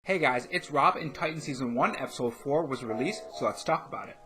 Hey guys, it's Rob, and Titan Season 1, Episode 4 was released, so let's talk about it.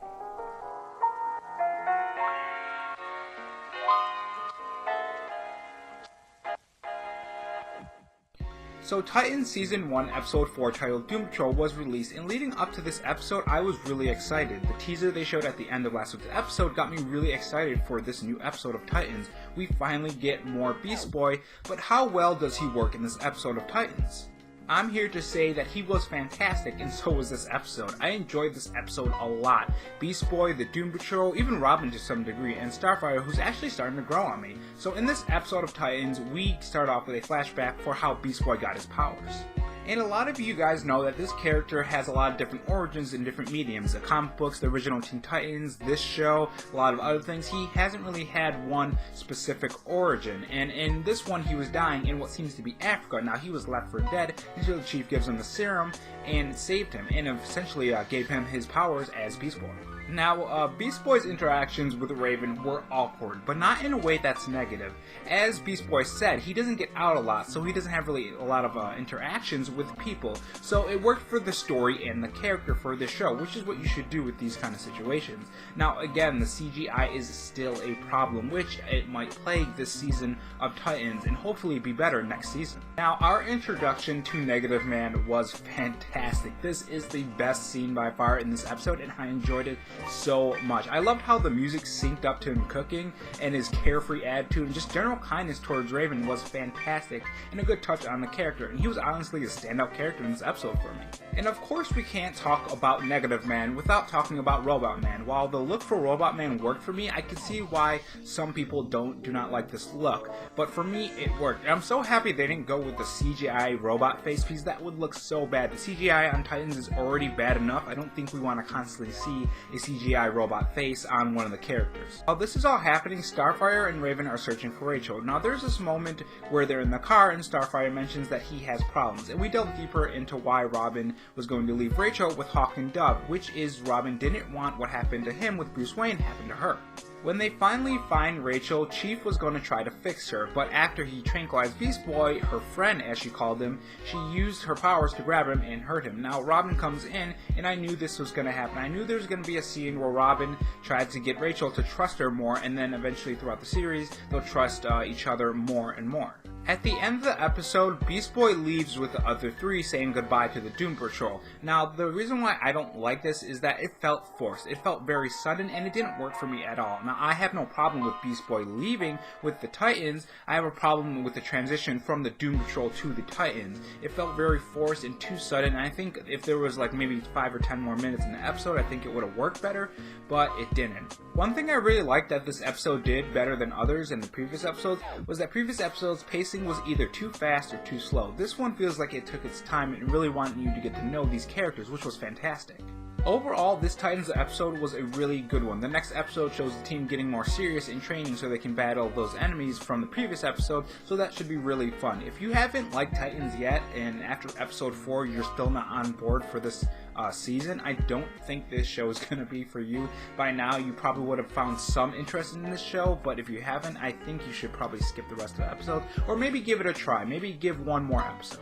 So Titan Season 1, Episode 4, titled Doom Patrol, was released, and leading up to this episode, I was really excited. The teaser they showed at the end of last week's episode got me really excited for this new episode of Titans. We finally get more Beast Boy, but how well does he work in this episode of Titans? I'm here to say that he was fantastic, and so was this episode. I enjoyed this episode a lot. Beast Boy, the Doom Patrol, even Robin to some degree, and Starfire, who's actually starting to grow on me. So in this episode of Titans, we start off with a flashback for how Beast Boy got his powers. And a lot of you guys know that this character has a lot of different origins in different mediums. The comic books, the original Teen Titans, this show, a lot of other things. He hasn't really had one specific origin. And in this one, he was dying in what seems to be Africa. Now, he was left for dead until the Chief gives him the serum and saved him, and essentially gave him his powers as Beast Boy. Now, Beast Boy's interactions with Raven were awkward, but not in a way that's negative. As Beast Boy said, he doesn't get out a lot, so he doesn't have really a lot of interactions with people. So it worked for the story and the character for this show, which is what you should do with these kind of situations. Now, again, the CGI is still a problem, which it might plague this season of Titans, and hopefully be better next season. Now, our introduction to Negative Man was fantastic. This is the best scene by far in this episode, and I enjoyed it so much. I loved how the music synced up to him cooking, and his carefree attitude and just general kindness towards Raven was fantastic, and a good touch on the character, and he was honestly a standout character in this episode for me. And of course we can't talk about Negative Man without talking about Robot Man. While the look for Robot Man worked for me, I could see why some people do not like this look, but for me it worked. And I'm so happy they didn't go with the CGI robot face piece. That would look so bad. The CGI on Titans is already bad enough. I don't think we want to constantly see a CGI robot face on one of the characters. While this is all happening, Starfire and Raven are searching for Rachel. Now there's this moment where they're in the car and Starfire mentions that he has problems, and we delve deeper into why Robin was going to leave Rachel with Hawk and Dove, which is Robin didn't want what happened to him with Bruce Wayne happen to her. When they finally find Rachel, Chief was going to try to fix her, but after he tranquilized Beast Boy, her friend as she called him, she used her powers to grab him and hurt him. Now Robin comes in, and I knew this was going to happen. I knew there was going to be a scene where Robin tried to get Rachel to trust her more, and then eventually throughout the series, they'll trust each other more and more. At the end of the episode, Beast Boy leaves with the other three, saying goodbye to the Doom Patrol. Now, the reason why I don't like this is that it felt forced. It felt very sudden, and it didn't work for me at all. Now, I have no problem with Beast Boy leaving with the Titans. I have a problem with the transition from the Doom Patrol to the Titans. It felt very forced and too sudden, and I think if there was like maybe 5 or 10 more minutes in the episode, I think it would have worked better, but it didn't. One thing I really liked that this episode did better than others in the previous episodes was that previous episodes' pacing was either too fast or too slow. This one feels like it took its time and really wanted you to get to know these characters, which was fantastic. Overall, this Titans episode was a really good one. The next episode shows the team getting more serious in training so they can battle those enemies from the previous episode, so that should be really fun. If you haven't liked Titans yet, and after episode 4 you're still not on board for this season, I don't think this show is going to be for you. By now you probably would have found some interest in this show, but if you haven't, I think you should probably skip the rest of the episode, or maybe give it a try. Maybe give one more episode.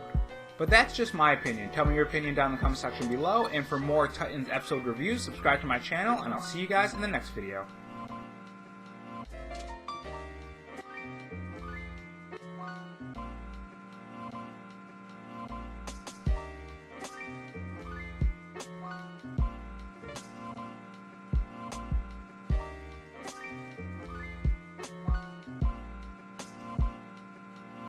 But that's just my opinion. Tell me your opinion down in the comment section below, and for more Titans episode reviews, subscribe to my channel, and I'll see you guys in the next video.